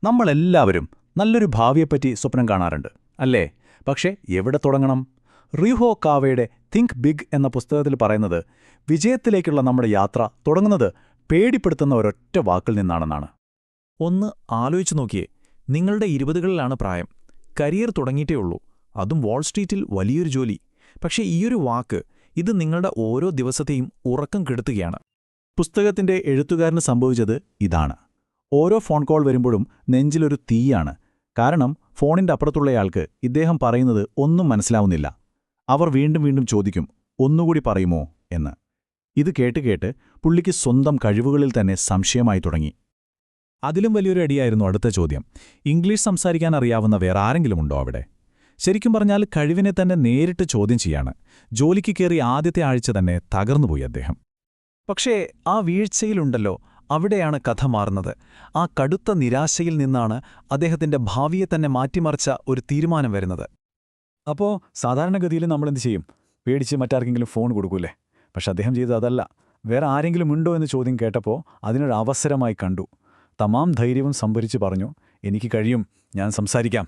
നമ്മളെല്ലാവരും നല്ലൊരു ഭാവിയെപ്പറ്റി സ്വപ്നം കാണാറുണ്ട് അല്ലേ? പക്ഷേ എവിടെ തുടങ്ങണം? റീഹോ കാവയുടെ തിങ്ക് ബിഗ് എന്ന പുസ്തകത്തിൽ പറയുന്നത് വിജയത്തിലേക്കുള്ള നമ്മുടെ യാത്ര തുടങ്ങുന്നത് പേടിപ്പെടുത്തുന്ന ഒരൊറ്റ വാക്കിൽ നിന്നാണെന്നാണ്. ഒന്ന് ആലോചിച്ചു നോക്കിയേ, നിങ്ങളുടെ 20കളിലാണ് പ്രായം, കരിയർ തുടങ്ങിയിട്ടേ ഉള്ളൂ, അതും വാൾ സ്ട്രീറ്റിൽ വലിയൊരു ജോലി. പക്ഷേ ഈയൊരു വാക്ക്, ഇത് നിങ്ങളുടെ ഓരോ ദിവസത്തെയും ഉറക്കം കെടുത്തുകയാണ്. പുസ്തകത്തിന്റെ എഴുത്തുകാരന് സംഭവിച്ചത് ഇതാണ്. ഓരോ ഫോൺ കോൾ വരുമ്പോഴും നെഞ്ചിലൊരു തീയാണ്. കാരണം ഫോണിന്റെ അപ്പുറത്തുള്ളയാൾക്ക് ഇദ്ദേഹം പറയുന്നത് ഒന്നും മനസ്സിലാവുന്നില്ല. അവർ വീണ്ടും വീണ്ടും ചോദിക്കും, ഒന്നുകൂടി പറയുമോ എന്ന്. ഇത് കേട്ട് പുള്ളിക്ക് സ്വന്തം കഴിവുകളിൽ തന്നെ സംശയമായി തുടങ്ങി. അതിലും വലിയൊരു അടിയായിരുന്നു അടുത്ത ചോദ്യം. ഇംഗ്ലീഷ് സംസാരിക്കാൻ അറിയാവുന്ന വേറെ ആരെങ്കിലും ഉണ്ടോ അവിടെ? ശരിക്കും പറഞ്ഞാൽ കഴിവിനെ തന്നെ നേരിട്ട് ചോദ്യം ചെയ്യാണ്. ജോലിക്ക് കയറി ആദ്യത്തെ ആഴ്ച തന്നെ തകർന്നുപോയി അദ്ദേഹം. പക്ഷേ ആ വീഴ്ചയിലുണ്ടല്ലോ, അവിടെയാണ് കഥ മാറുന്നത്. ആ കടുത്ത നിരാശയിൽ നിന്നാണ് അദ്ദേഹത്തിന്റെ ഭാവിയെ തന്നെ മാറ്റിമറിച്ച ഒരു തീരുമാനം വരുന്നത്. അപ്പോൾ സാധാരണഗതിയിൽ നമ്മളെന്ത് ചെയ്യും? പേടിച്ച് മറ്റാർക്കെങ്കിലും ഫോൺ കൊടുക്കൂലേ? പക്ഷെ അദ്ദേഹം ചെയ്തത് അതല്ല. വേറെ ആരെങ്കിലും ഉണ്ടോ എന്ന് ചോദ്യം കേട്ടപ്പോൾ അതിനൊരു അവസരമായി കണ്ടു. തമാം ധൈര്യവും സംഭരിച്ച് പറഞ്ഞു, എനിക്ക് കഴിയും, ഞാൻ സംസാരിക്കാം.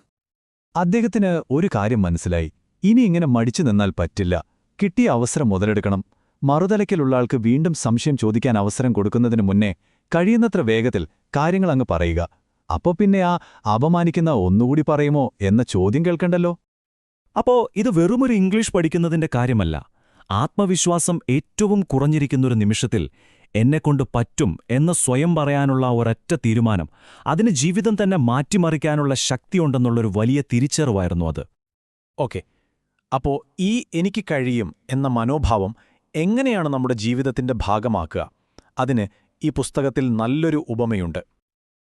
അദ്ദേഹത്തിന് ഒരു കാര്യം മനസ്സിലായി. ഇനി ഇങ്ങനെ മടിച്ചു നിന്നാൽ പറ്റില്ല. കിട്ടിയ അവസരം മുതലെടുക്കണം. മറുതലയ്ക്കലുള്ള ആൾക്ക് വീണ്ടും സംശയം ചോദിക്കാൻ അവസരം കൊടുക്കുന്നതിന് മുന്നേ കഴിയുന്നത്ര വേഗത്തിൽ കാര്യങ്ങൾ അങ്ങ് പറയുക. അപ്പോ പിന്നെ ആ അപമാനിക്കുന്ന ഒന്നുകൂടി പറയുമോ എന്ന ചോദ്യം കേൾക്കണ്ടല്ലോ. അപ്പോ ഇത് വെറുമൊരു ഇംഗ്ലീഷ് പഠിക്കുന്നതിന്റെ കാര്യമല്ല. ആത്മവിശ്വാസം ഏറ്റവും കുറഞ്ഞിരിക്കുന്നൊരു നിമിഷത്തിൽ എന്നെക്കൊണ്ട് പറ്റും എന്ന് സ്വയം പറയാനുള്ള ഒരൊറ്റ തീരുമാനം, അതിന് ജീവിതം തന്നെ മാറ്റിമറിക്കാനുള്ള ശക്തിയുണ്ടെന്നുള്ളൊരു വലിയ തിരിച്ചറിവായിരുന്നു അത്. ഓക്കെ, അപ്പോ ഈ എനിക്ക് കഴിയും എന്ന മനോഭാവം എങ്ങനെയാണ് നമ്മുടെ ജീവിതത്തിന്റെ ഭാഗമാക്കുക? അതിന് ഈ പുസ്തകത്തിൽ നല്ലൊരു ഉപമയുണ്ട്.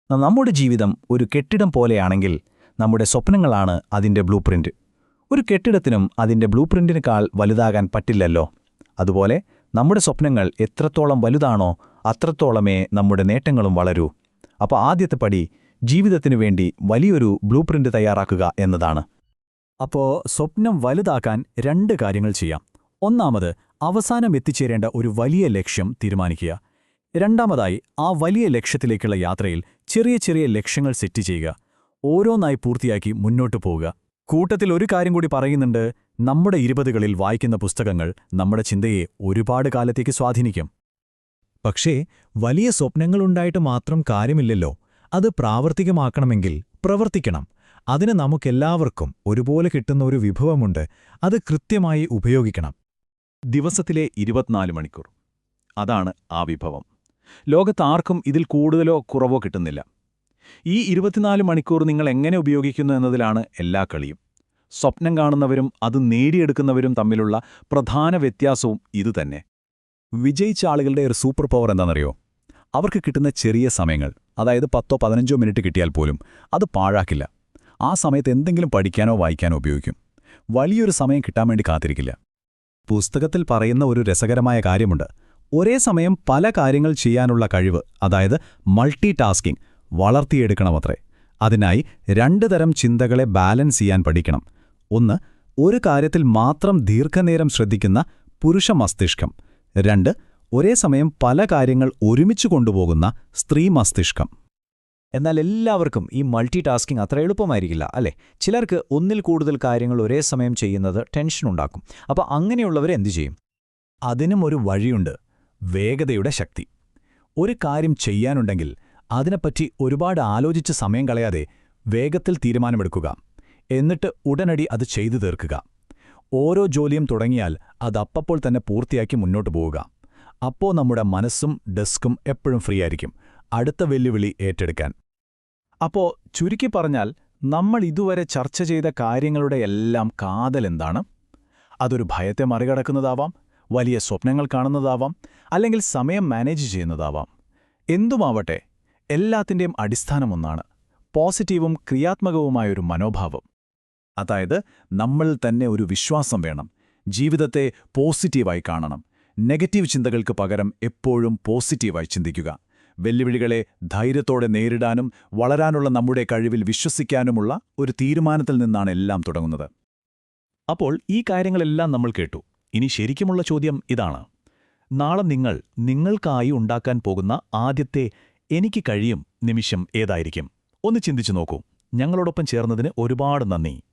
നമ്മുടെ ജീവിതം ഒരു കെട്ടിടം പോലെയാണെങ്കിൽ നമ്മുടെ സ്വപ്നങ്ങളാണ് അതിന്റെ ബ്ലൂ പ്രിന്റ്. ഒരു കെട്ടിടത്തിനും അതിന്റെ ബ്ലൂ പ്രിന്റിനേക്കാൾ വലുതാകാൻ പറ്റില്ലല്ലോ. അതുപോലെ നമ്മുടെ സ്വപ്നങ്ങൾ എത്രത്തോളം വലുതാണോ അത്രത്തോളമേ നമ്മുടെ നേട്ടങ്ങളും വളരൂ. അപ്പോൾ ആദ്യത്തെ പടി ജീവിതത്തിനു വേണ്ടി വലിയൊരു ബ്ലൂ പ്രിന്റ് തയ്യാറാക്കുക എന്നതാണ്. അപ്പോൾ സ്വപ്നം വലുതാക്കാൻ 2 കാര്യങ്ങൾ ചെയ്യാം. ഒന്നാമത്, അവസാനം എത്തിച്ചേരേണ്ട ഒരു വലിയ ലക്ഷ്യം തീരുമാനിക്കുക. രണ്ടാമതായി, ആ വലിയ ലക്ഷ്യത്തിലേക്കുള്ള യാത്രയിൽ ചെറിയ ചെറിയ ലക്ഷ്യങ്ങൾ സെറ്റ് ചെയ്യുക. ഓരോന്നായി പൂർത്തിയാക്കി മുന്നോട്ടു പോവുക. കൂട്ടത്തിൽ ഒരു കാര്യം കൂടി പറയുന്നുണ്ട്. നമ്മുടെ 20കളിൽ വായിക്കുന്ന പുസ്തകങ്ങൾ നമ്മുടെ ചിന്തയെ ഒരുപാട് കാലത്തേക്ക് സ്വാധീനിക്കും. പക്ഷേ വലിയ സ്വപ്നങ്ങളുണ്ടായിട്ട് മാത്രം കാര്യമില്ലല്ലോ. അത് പ്രാവർത്തികമാക്കണമെങ്കിൽ പ്രവർത്തിക്കണം. അതിന് നമുക്കെല്ലാവർക്കും ഒരുപോലെ കിട്ടുന്ന ഒരു വിഭവമുണ്ട്. അത് കൃത്യമായി ഉപയോഗിക്കണം. ദിവസത്തിലെ 24 മണിക്കൂർ, അതാണ് ആ വിഭവം. ലോകത്താർക്കും ഇതിൽ കൂടുതലോ കുറവോ കിട്ടുന്നില്ല. ഈ 24 മണിക്കൂർ നിങ്ങൾ എങ്ങനെ ഉപയോഗിക്കുന്നു എന്നതിലാണ് എല്ലാ കളിയും. സ്വപ്നം കാണുന്നവരും അത് നേടിയെടുക്കുന്നവരും തമ്മിലുള്ള പ്രധാന വ്യത്യാസവും ഇതുതന്നെ. വിജയിച്ച ആളുകളുടെ ഒരു സൂപ്പർ പവർ എന്താണെന്നറിയോ? അവർക്ക് കിട്ടുന്ന ചെറിയ സമയങ്ങൾ, അതായത് 10-15 മിനിറ്റ് കിട്ടിയാൽ പോലും അത് പാഴാക്കില്ല. ആ സമയത്ത് എന്തെങ്കിലും പഠിക്കാനോ വായിക്കാനോ ഉപയോഗിക്കും. വലിയൊരു സമയം കിട്ടാൻ വേണ്ടി കാത്തിരിക്കില്ല. പുസ്തകത്തിൽ പറയുന്ന ഒരു രസകരമായ കാര്യമുണ്ട്. ഒരേ സമയം പല കാര്യങ്ങൾ ചെയ്യാനുള്ള കഴിവ്, അതായത് മൾട്ടി ടാസ്കിംഗ്, വളർത്തിയെടുക്കണമത്രേ. അതിനായി 2 തരം ചിന്തകളെ ബാലൻസ് ചെയ്യാൻ പഠിക്കണം. ഒന്ന്, ഒരു കാര്യത്തിൽ മാത്രം ദീർഘനേരം ശ്രദ്ധിക്കുന്ന പുരുഷ മസ്തിഷ്കം. 2, ഒരേ സമയം പല കാര്യങ്ങൾ ഒരുമിച്ച് കൊണ്ടുപോകുന്ന സ്ത്രീ മസ്തിഷ്കം. എന്നാൽ എല്ലാവർക്കും ഈ മൾട്ടി ടാസ്കിംഗ് അത്ര എളുപ്പമായിരിക്കില്ല അല്ലേ? ചിലർക്ക് ഒന്നിൽ കൂടുതൽ കാര്യങ്ങൾ ഒരേ സമയം ചെയ്യുന്നത് ടെൻഷനുണ്ടാക്കും. അപ്പോൾ അങ്ങനെയുള്ളവരെന്തു ചെയ്യും? അതിനും ഒരു വഴിയുണ്ട്: വേഗതയുടെ ശക്തി. ഒരു കാര്യം ചെയ്യാനുണ്ടെങ്കിൽ അതിനെപ്പറ്റി ഒരുപാട് ആലോചിച്ച് സമയം കളയാതെ വേഗത്തിൽ തീരുമാനമെടുക്കുക. എന്നിട്ട് ഉടനടി അത് ചെയ്തു തീർക്കുക. ഓരോ ജോലിയും തുടങ്ങിയാൽ അത് അപ്പോൾ തന്നെ പൂർത്തിയാക്കി മുന്നോട്ട് പോവുക. അപ്പോൾ നമ്മുടെ മനസ്സും ഡെസ്കും എപ്പോഴും ഫ്രീ ആയിരിക്കും അടുത്ത വെല്ലുവിളി ഏറ്റെടുക്കാൻ. അപ്പോൾ ചുരുക്കി പറഞ്ഞാൽ, നമ്മൾ ഇതുവരെ ചർച്ച ചെയ്ത കാര്യങ്ങളുടെ എല്ലാം കാതലെന്താണ്? അതൊരു ഭയത്തെ മറികടക്കുന്നതാവാം, വലിയ സ്വപ്നങ്ങൾ കാണുന്നതാവാം, അല്ലെങ്കിൽ സമയം മാനേജ് ചെയ്യുന്നതാവാം. എന്തുമാവട്ടെ, എല്ലാത്തിൻ്റെയും അടിസ്ഥാനമൊന്നാണ്: പോസിറ്റീവും ക്രിയാത്മകവുമായൊരു മനോഭാവം. അതായത് നമ്മളിൽ തന്നെ ഒരു വിശ്വാസം വേണം. ജീവിതത്തെ പോസിറ്റീവായി കാണണം. നെഗറ്റീവ് ചിന്തകൾക്ക് പകരം എപ്പോഴും പോസിറ്റീവായി ചിന്തിക്കുക. വെല്ലുവിളികളെ ധൈര്യത്തോടെ നേരിടാനും വളരാനുള്ള നമ്മുടെ കഴിവിൽ വിശ്വസിക്കാനുമുള്ള ഒരു തീരുമാനത്തിൽ നിന്നാണ് എല്ലാം തുടങ്ങുന്നത്. അപ്പോൾ ഈ കാര്യങ്ങളെല്ലാം നമ്മൾ കേട്ടു. ഇനി ശരിക്കുമുള്ള ചോദ്യം ഇതാണ്: നാളെ നിങ്ങൾക്കായി ഉണ്ടാക്കാൻ പോകുന്ന ആദ്യത്തെ എനിക്ക് കഴിയും നിമിഷം ഏതായിരിക്കും? ഒന്ന് ചിന്തിച്ചു നോക്കൂ. ഞങ്ങളോടൊപ്പം ചേർന്നതിന് ഒരുപാട് നന്ദി.